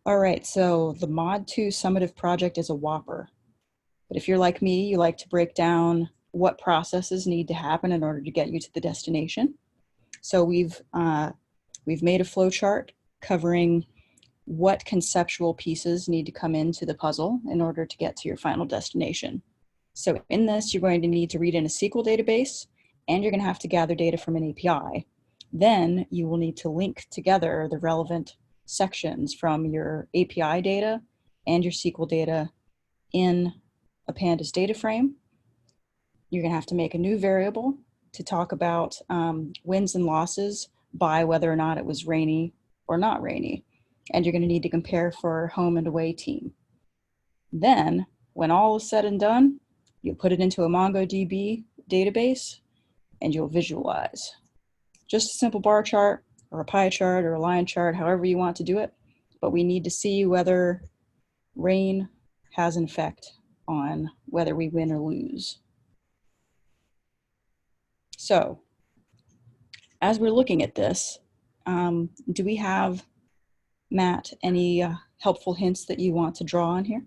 All right, so the Mod 2 summative project is a whopper. But if you're like me, you like to break down what processes need to happen in order to get you to the destination. So we've made a flowchart covering what conceptual pieces need to come into the puzzle in order to get to your final destination. So in this, you're going to need to read in a SQL database, and you're going to have to gather data from an API. Then you will need to link together the relevant sections from your API data and your SQL data in a pandas data frame. You're going to have to make a new variable to talk about wins and losses by whether or not it was rainy or not rainy. And you're going to need to compare for home and away team. Then, when all is said and done, you'll put it into a MongoDB database and you'll visualize. Just a simple bar chart or a pie chart or a line chart, however you want to do it. But we need to see whether rain has an effect on whether we win or lose. So, as we're looking at this, do we have, Matt, any helpful hints that you want to draw on here?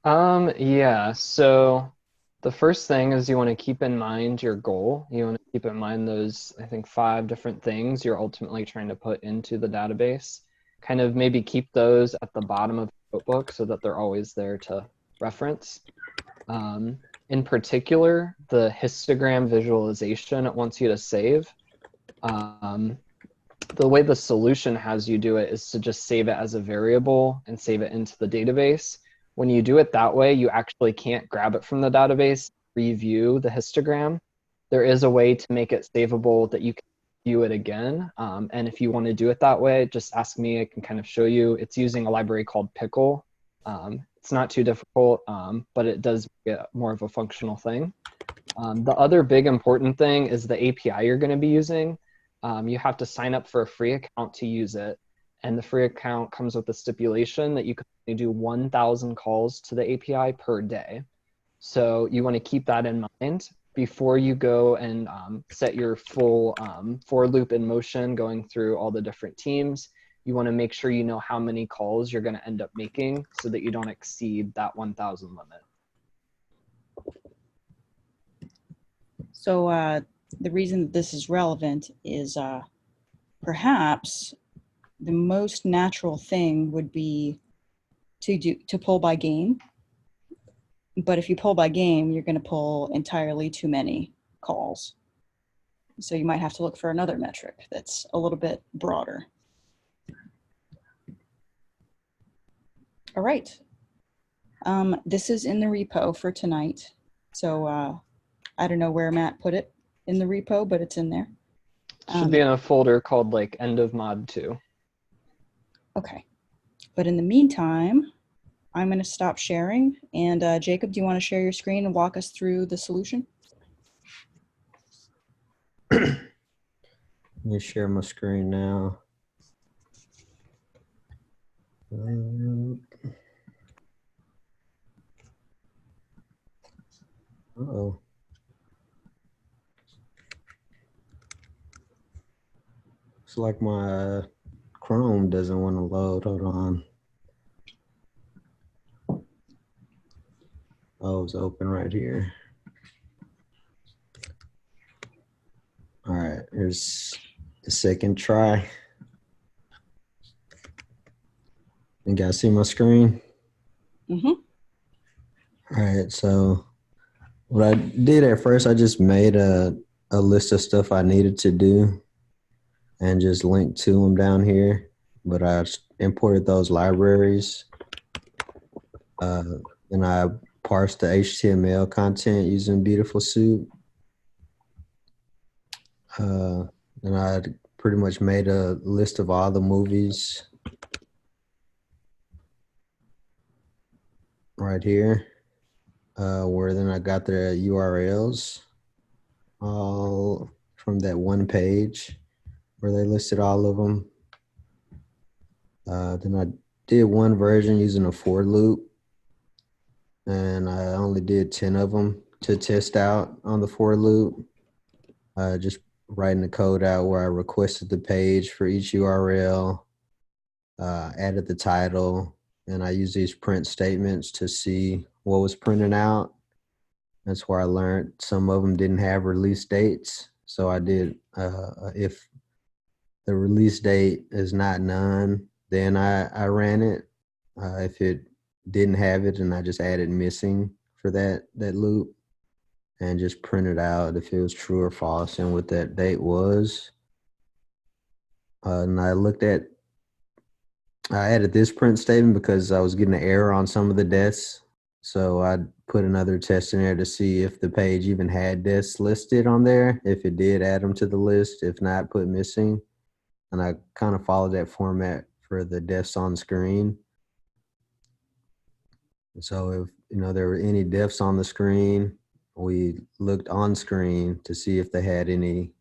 Yeah, so the first thing is you want to keep in mind your goal. You want to keep in mind those, I think, 5 different things you're ultimately trying to put into the database. Kind of maybe keep those at the bottom of the notebook so that they're always there to reference. In particular, the histogram visualization it wants you to save. The way the solution has you do it is to just save it as a variable and save it into the database. When you do it that way, you actually can't grab it from the database, review the histogram. There is a way to make it savable that you can view it again. And if you want to do it that way, just ask me. I can kind of show you. It's using a library called Pickle. It's not too difficult, but it does get more of a functional thing. The other big important thing is the API you're going to be using. You have to sign up for a free account to use it. And the free account comes with a stipulation that you can only do 1,000 calls to the API per day. So you want to keep that in mind before you go and set your full for loop in motion, going through all the different teams. You want to make sure you know how many calls you're going to end up making so that you don't exceed that 1,000 limit. So the reason that this is relevant is perhaps the most natural thing would be to pull by game. But if you pull by game, you're going to pull entirely too many calls. So you might have to look for another metric that's a little bit broader. All right. This is in the repo for tonight. So I don't know where Matt put it in the repo, but it's in there. Should be in a folder called like end of mod 2. Okay. But in the meantime, I'm going to stop sharing. And Jacob, do you want to share your screen and walk us through the solution? Let me share my screen now. Uh-oh. Looks like my Chrome doesn't want to load. Hold on. Oh, it's open right here. All right, here's the second try. You guys see my screen? Mm-hmm. All right, so what I did at first, I just made a list of stuff I needed to do and just linked to them down here. But I imported those libraries and I parsed the HTML content using Beautiful Soup. And I pretty much made a list of all the movies right here, where then I got their URLs all from that one page where they listed all of them. Then I did one version using a for loop, and I only did 10 of them to test out on the for loop. Just writing the code out where I requested the page for each URL, added the title, and I used these print statements to see what was printed out. That's where I learned some of them didn't have release dates. So I did, if the release date is not none, then I ran it. If it didn't have it, and I just added missing for that loop and just printed out if it was true or false and what that date was. And I added this print statement because I was getting an error on some of the deaths. So I put another test in there to see if the page even had deaths listed on there. If it did, add them to the list. If not, put missing. And I kind of followed that format for the deaths on screen. So if there were any deaths on the screen, we looked on screen to see if they had any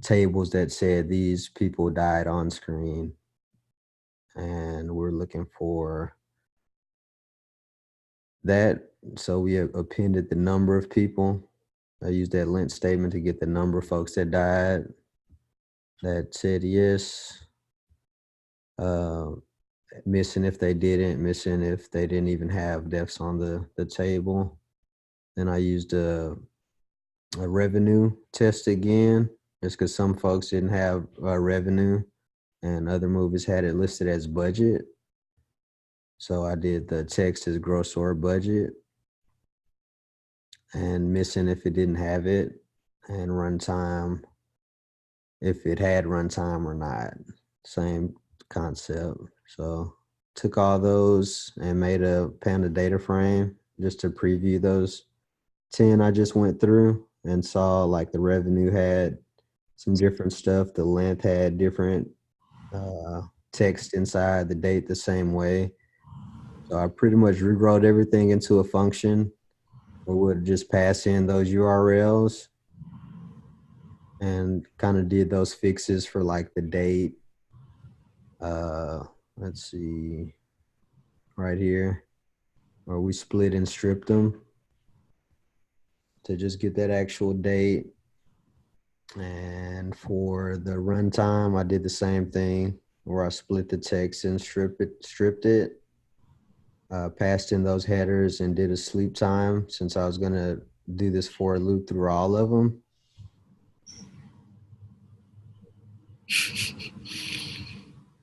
tables that said these people died on screen. And we're looking for that. So we appended the number of people. I used that lint statement to get the number of folks that died. That said yes. Missing if they didn't, missing if they didn't even have deaths on the table. Then I used a revenue test again, just because some folks didn't have revenue and other movies had it listed as budget. So I did the text as gross or budget, and missing if it didn't have it, and runtime if it had runtime or not. Same concept. So took all those and made a Panda data frame just to preview those 10 I just went through, and saw like the revenue had some different stuff. The length had different text inside, the date the same way. So I pretty much rewrote everything into a function where we would just pass in those URLs and kind of did those fixes for like the date. Let's see, right here, where we split and stripped them to just get that actual date. And for the runtime, I did the same thing where I split the text and stripped it, passed in those headers and did a sleep time since I was gonna do this for a loop through all of them.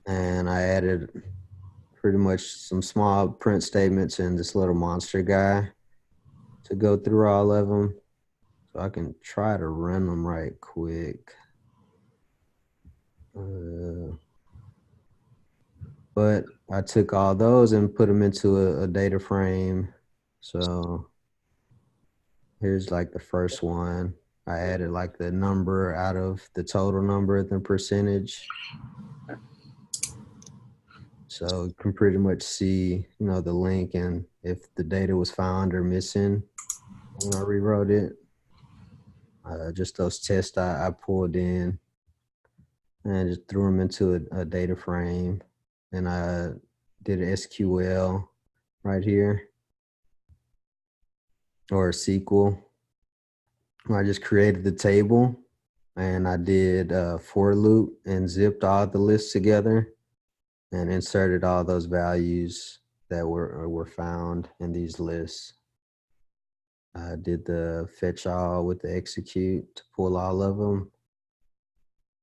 And I added pretty much some small print statements and this little monster guy to go through all of them. So I can try to run them right quick. But I took all those and put them into a data frame. So here's like the first one. I added like the number out of the total number, the percentage. So you can pretty much see, the link and if the data was found or missing when I rewrote it. Just those tests I pulled in and just threw them into a data frame. And I did an SQL right here, or a SQL. I just created the table and I did a for loop and zipped all the lists together and inserted all those values that were found in these lists. I did the fetch all with the execute to pull all of them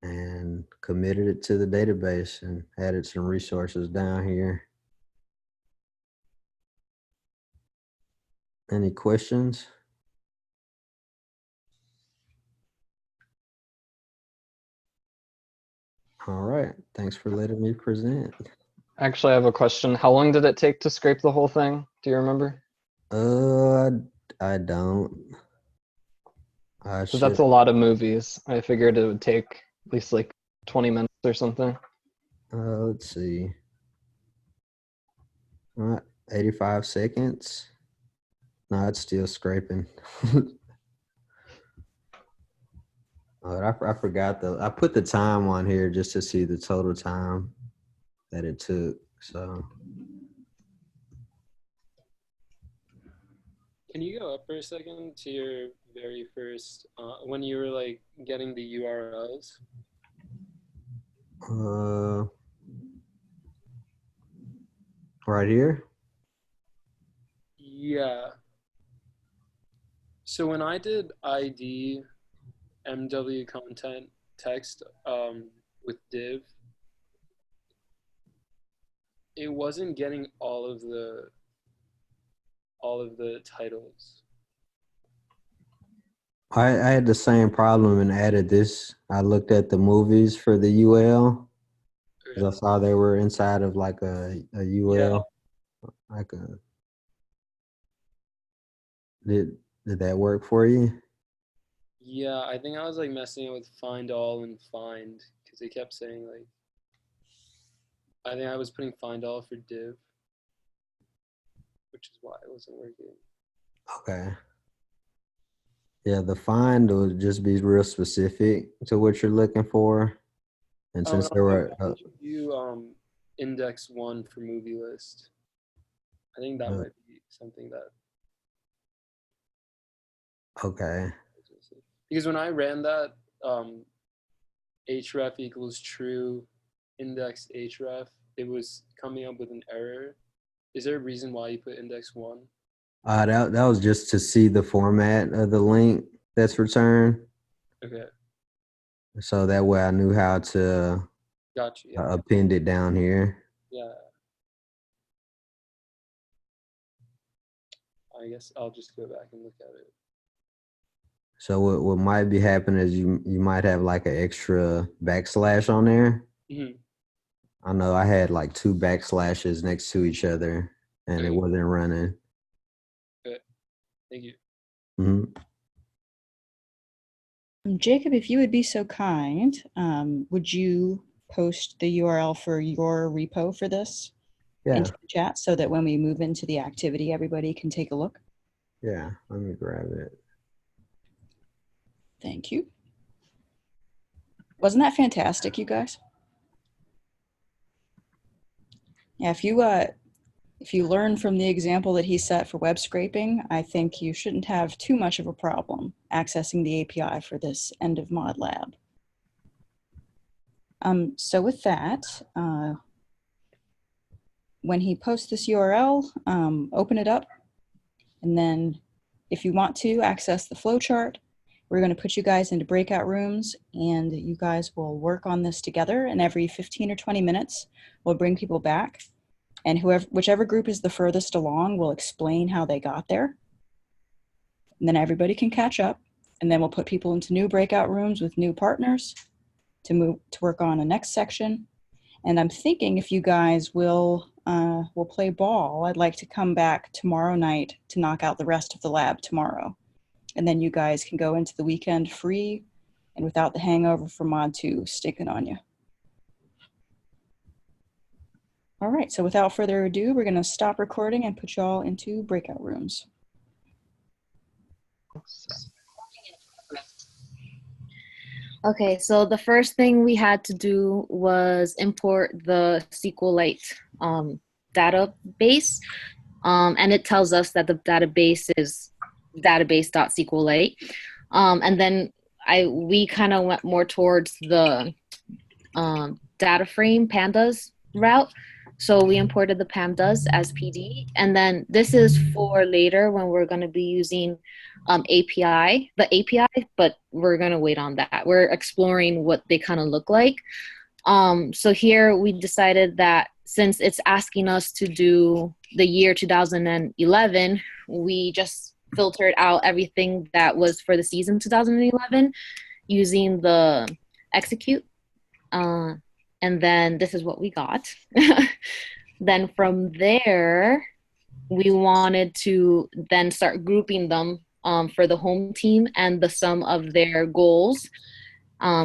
and committed it to the database and added some resources down here. Any questions? All right. Thanks for letting me present. Actually, I have a question. How long did it take to scrape the whole thing? Do you remember? I don't. I Because that's should. a lot of movies. I figured it would take at least like 20 minutes or something. Let's see. 85 seconds. No, it's still scraping. I forgot I put the time on here just to see the total time that it took. So Can you go up for a second to your very first, when you were like getting the URLs? Right here? Yeah. So when I did ID MW content text with div, it wasn't getting all of the titles. I had the same problem and added this. I looked at the movies for the UL because I saw they were inside of like a Yeah. UL. Like a did that work for you? Yeah, I think I was like messing it with find all and find because they kept saying like I think I was putting find all for div, which is why it wasn't working. Okay. Yeah, the find will just be real specific to what you're looking for. And Oh, since and there also were why don't you do index one for movie list? I think that might be something that okay. because when I ran that href equals true index href, it was coming up with an error. Is there a reason why you put index one? That was just to see the format of the link that's returned. Okay, So that way I knew how to got you. Yeah, append it down here. yeah. I guess I'll just go back and look at it. So what might be happening is you might have like an extra backslash on there. Mm-hmm. I know I had like 2 backslashes next to each other and it Okay. wasn't running. Okay. Thank you. Mm-hmm. Jacob, if you would be so kind, would you post the URL for your repo for this Yeah, into the chat so that when we move into the activity, everybody can take a look? yeah. Let me grab it. Thank you. Wasn't that fantastic, you guys? Yeah, if you learn from the example that he set for web scraping, I think you shouldn't have too much of a problem accessing the API for this end of mod lab. So with that, when he posts this URL, open it up. And then if you want to access the flowchart, we're going to put you guys into breakout rooms and you guys will work on this together. And every 15 or 20 minutes, we'll bring people back. And whichever group is the furthest along will explain how they got there. And then everybody can catch up. And then we'll put people into new breakout rooms with new partners to work on a next section. And I'm thinking if you guys will play ball, I'd like to come back tomorrow night to knock out the rest of the lab tomorrow. And then you guys can go into the weekend free and without the hangover from Mod 2 sticking on you. All right, so without further ado, we're gonna stop recording and put y'all into breakout rooms. Okay, so the first thing we had to do was import the SQLite database, and it tells us that the database is database.sqlite. And then we kind of went more towards the data frame pandas route. So we imported the pandas as PD, and then this is for later when we're going to be using the API, but we're going to wait on that. We're exploring what they kind of look like. So here we decided that since it's asking us to do the year 2011, we just filtered out everything that was for the season 2011 using the execute. And then this is what we got. Then from there, we wanted to then start grouping them for the home team and the sum of their goals.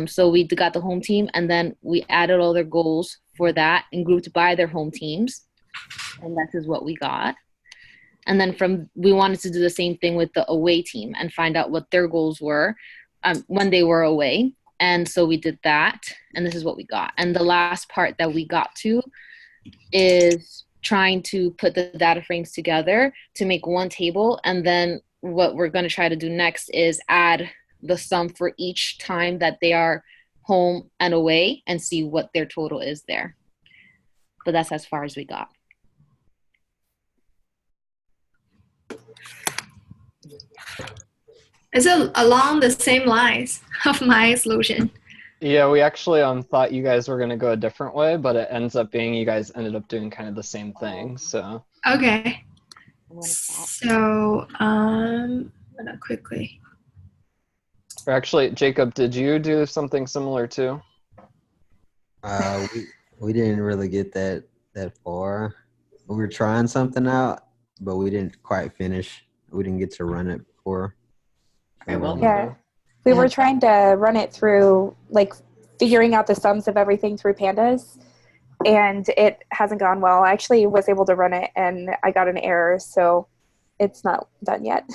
So we got the home team and then we added all their goals for that and grouped by their home teams. And that is what we got. And then we wanted to do the same thing with the away team and find out what their goals were when they were away. And so we did that, and this is what we got. And the last part that we got to is trying to put the data frames together to make one table. And then what we're going to try to do next is add the sum for each time that they are home and away and see what their total is there. But that's as far as we got. It's along the same lines of my solution. Yeah, we actually thought you guys were gonna go a different way, but it ends up being you guys ended up doing kind of the same thing. So Okay. What is that? So I'm gonna quickly. or actually, Jacob, did you do something similar too? We didn't really get that far. We were trying something out, but we didn't quite finish. We didn't get to run it before. Okay, well, Yeah. We Yeah. were trying to run it through, like, figuring out the sums of everything through pandas, and it hasn't gone well. I actually was able to run it, and I got an error, so it's not done yet.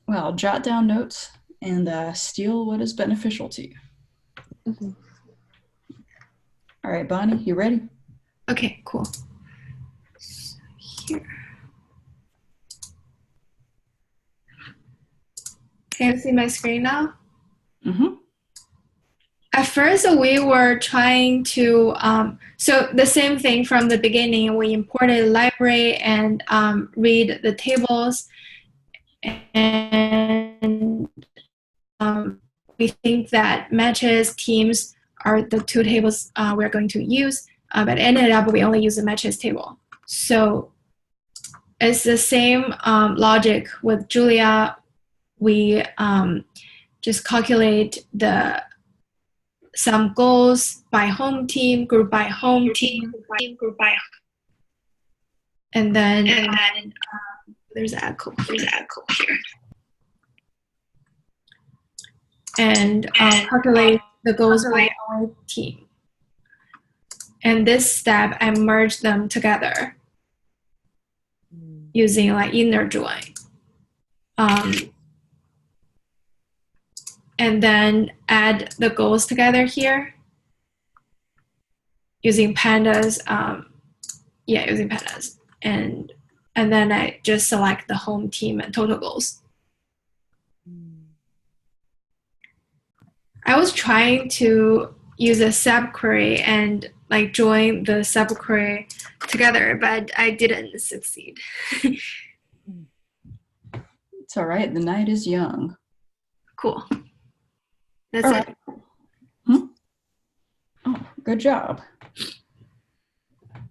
well, jot down notes and steal what is beneficial to you. Mhm. All right, Bonnie, you ready? Okay, cool. So here. Can you see my screen now? Mm-hmm. At first, we were trying to, so the same thing from the beginning, we imported a library and read the tables. And we think that matches, teams are the two tables we're going to use, but ended up we only use the matches table. So it's the same logic with Julia. We just calculate some goals by home team, group by home team, group by, and then there's an echo here, and calculate the goals by our team. And this step, I merge them together using like inner join. And then add the goals together here using pandas. Using pandas. And then I just select the home team and total goals. I was trying to use a subquery and like join the subquery together, but I didn't succeed. It's all right. The night is young. Cool. That's All it. right. Oh, good job.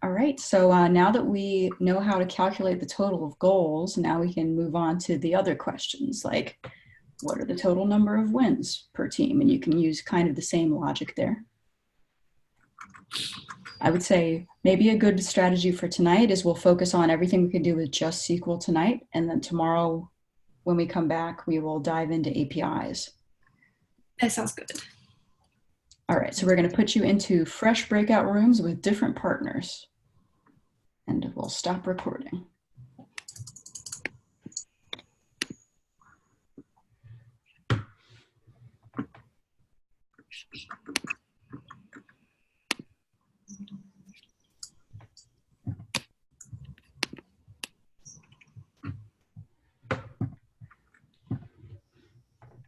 All right, so now that we know how to calculate the total of goals, now we can move on to the other questions, like what are the total number of wins per team? And you can use kind of the same logic there. I would say maybe a good strategy for tonight is we'll focus on everything we can do with just SQL tonight, and then tomorrow when we come back, we will dive into APIs. That sounds good. All right, so we're going to put you into fresh breakout rooms with different partners. And we'll stop recording.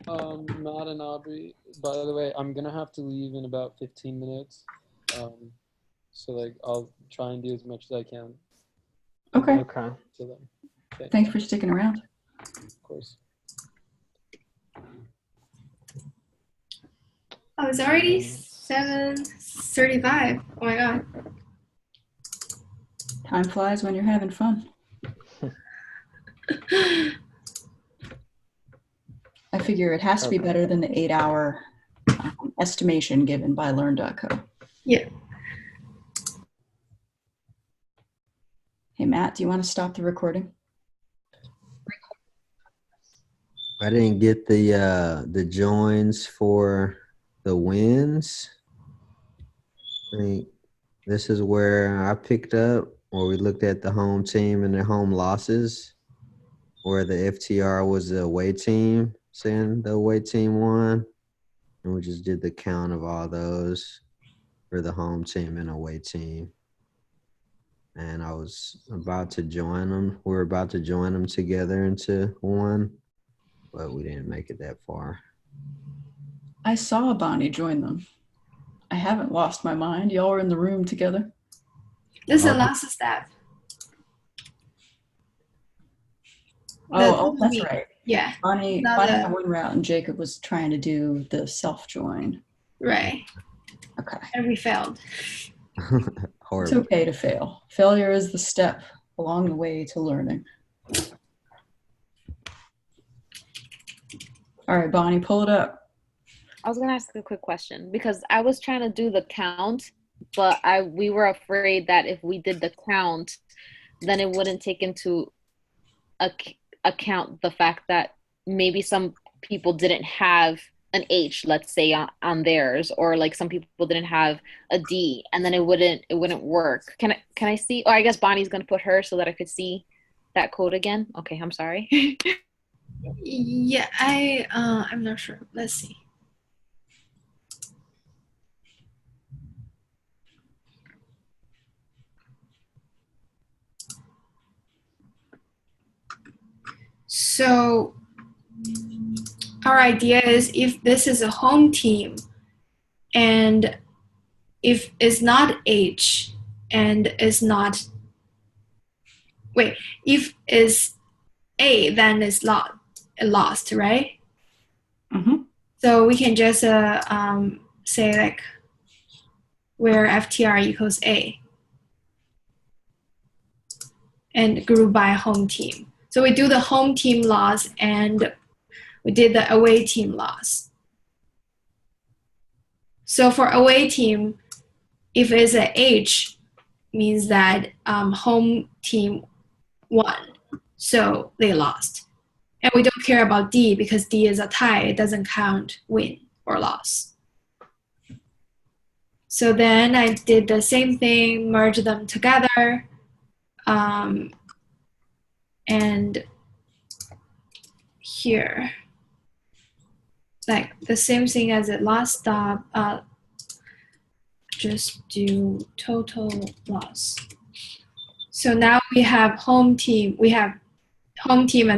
Matt and Aubrey, by the way, I'm gonna have to leave in about 15 minutes. So like I'll try and do as much as I can. Okay, Okay. Till then. Okay, thanks for sticking around. of course. Oh, it's already 7:35. Oh my god. Time flies when you're having fun. I figure it has to be better than the 8-hour estimation given by learn.co. Yeah. Hey, Matt, do you want to stop the recording? I didn't get the joins for the wins. I think this is where I picked up, where we looked at the home team and the home losses, where the FTR was the away team, saying the away team won. And we just did the count of all those for the home team and away team. And I was about to join them. We were about to join them together into one, but we didn't make it that far. I saw Bonnie join them. I haven't lost my mind. Y'all were in the room together. This is the Okay. last step. Oh, that's right. Yeah, Bonnie Not Bonnie a- had one route and Jacob was trying to do the self-join. right. Okay. And we failed. It's Horrible. okay to fail. Failure is the step along the way to learning. All right, Bonnie, pull it up. I was gonna ask a quick question because I was trying to do the count, but we were afraid that if we did the count, then it wouldn't take into account the fact that maybe some people didn't have an H, let's say on theirs, or like some people didn't have a D, and then it wouldn't work. Can I see? Oh, I guess Bonnie's gonna put her so that I could see that code again. Okay, I'm sorry. Yeah, I'm not sure. Let's see. So our idea is if this is a home team and if it's not H and it's not, wait, if it's A, then it's lost, right? Mm-hmm. So we can just say like where FTR equals A and group by home team. So we do the home team loss and we did the away team loss. So for away team, if it's a H, means that home team won, so they lost. And we don't care about D because D is a tie. It doesn't count win or loss. So then I did the same thing, merge them together. And here, like the same thing as the last stop, just do total loss. So now we have home team, and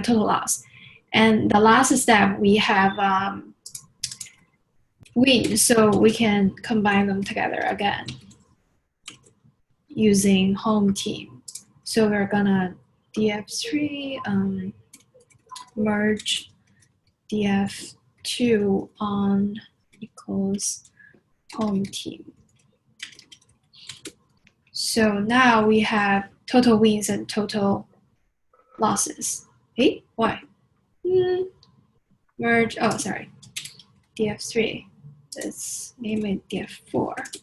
total loss. And the last step, we have win, so we can combine them together again using home team. So we're gonna df3 merge df2 on equals home team. So now we have total wins and total losses. Hey, why? Merge, oh, sorry, df3. Let's name it df4.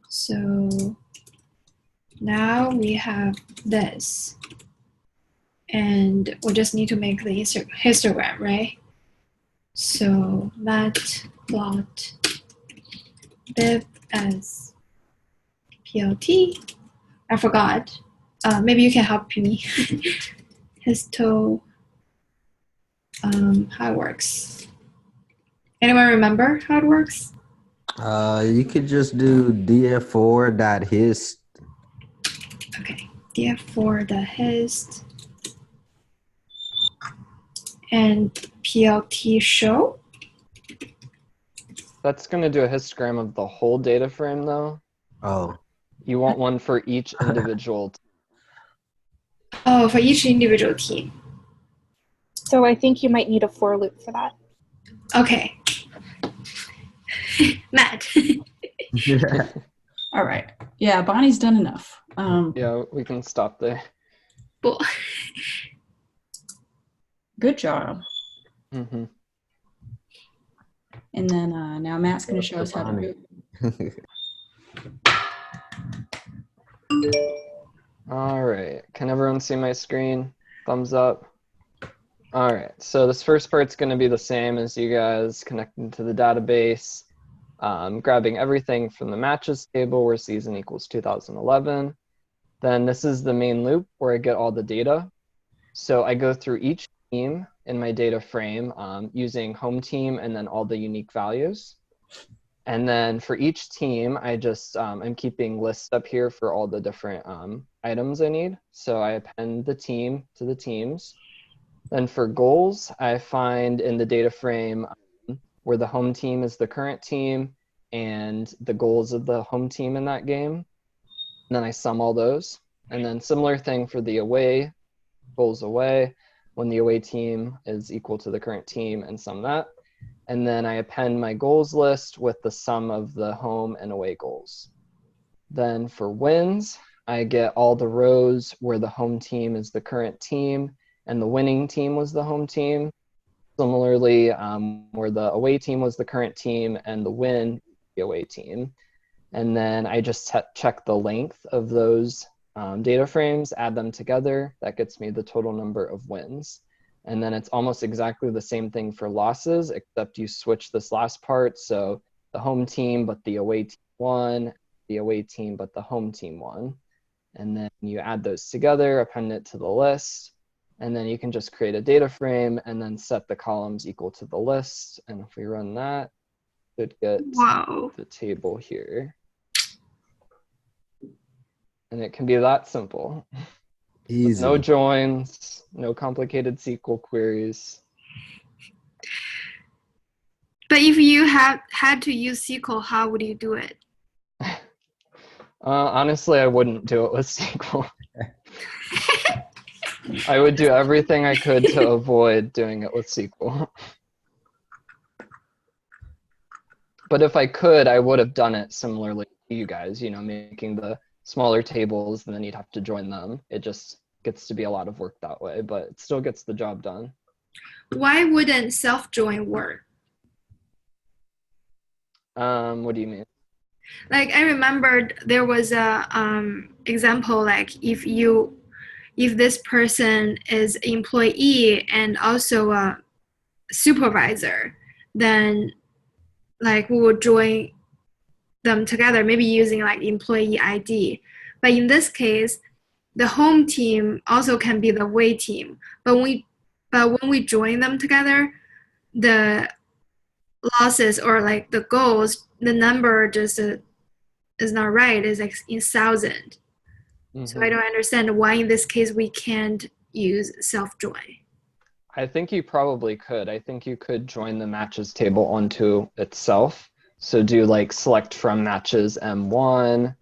So now we have this. And we just need to make the histogram, right? So matplot div as plt. I forgot. Maybe you can help me. Histo, how it works. Anyone remember how it works? You could just do df4.hist. Okay, df4.hist and plt show. That's going to do a histogram of the whole data frame, though. Oh, You want one for each individual. Oh, for each individual team. So I think you might need a for loop for that. Okay. Matt. All right. Yeah, Bonnie's done enough. Yeah, we can stop there. Cool. Good job. Hmm. And then now Matt's going to show us how to do it. All right. Can everyone see my screen? Thumbs up. All right. So this first part's going to be the same as you guys connecting to the database, grabbing everything from the matches table where season equals 2011. Then this is the main loop where I get all the data. So I go through each team in my data frame using home team and then all the unique values. And then for each team, I just, I'm keeping lists up here for all the different items I need. So I append the team to the teams. Then for goals, I find in the data frame where the home team is the current team and the goals of the home team in that game. And then I sum all those. And then similar thing for the away, goals away. when the away team is equal to the current team, and sum that. And then I append my goals list with the sum of the home and away goals. Then for wins, I get all the rows where the home team is the current team and the winning team was the home team. Similarly, where the away team was the current team and the win, the away team. And then I just check the length of those data frames, add them together. That gets me the total number of wins. And then it's almost exactly the same thing for losses, except you switch this last part. So the home team, but the away team won, the away team, but the home team won. And then you add those together, append it to the list, and then you can just create a data frame and then set the columns equal to the list. And if we run that, it get Wow. the table here. And it can be that simple. Easy. No joins, no complicated SQL queries. But if you had to use SQL, how would you do it? Honestly, I wouldn't do it with SQL. I would do everything I could to avoid doing it with SQL. But if I could, I would have done it similarly to you guys, you know, making the smaller tables and then you'd have to join them. It just gets to be a lot of work that way, but it still gets the job done. Why wouldn't self-join work? What do you mean? Like I remembered there was a example like if this person is employee and also a supervisor, then like we would join them together, maybe using like employee ID. But in this case, the home team also can be the away team. But when we join them together, the losses or like the goals, the number just is not right. It's like in thousand. So I don't understand why in this case we can't use self-join. I think you probably could. I think you could join the matches table onto itself. So do like select from matches M1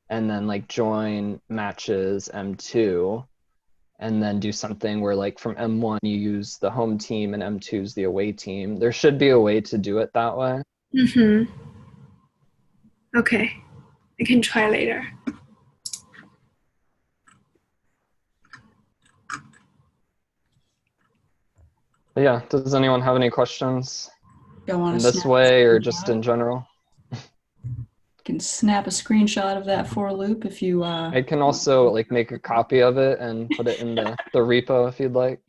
and then like join matches M2 and then do something where like from M1 you use the home team and M2 is the away team. There should be a way to do it that way. Mm-hmm. Okay, I can try later. But yeah, does anyone have any questions Go on in a this snap way or screenshot. just in general? You can snap a screenshot of that for loop if you I can also like make a copy of it and put it in the repo if you'd like.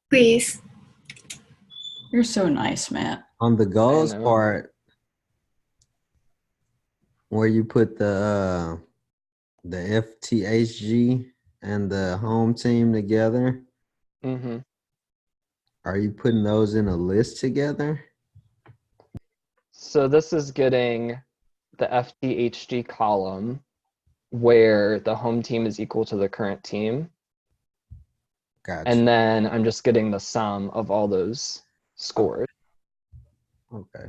Please. You're so nice, Matt. On the goals know. part, where you put the FTHG and the home team together, Mm-hmm. are you putting those in a list together? So this is getting the FTHG column where the home team is equal to the current team. Gotcha. And then I'm just getting the sum of all those scores. Okay.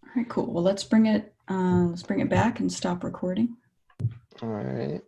All right, cool. Well, let's bring it back and stop recording. All right.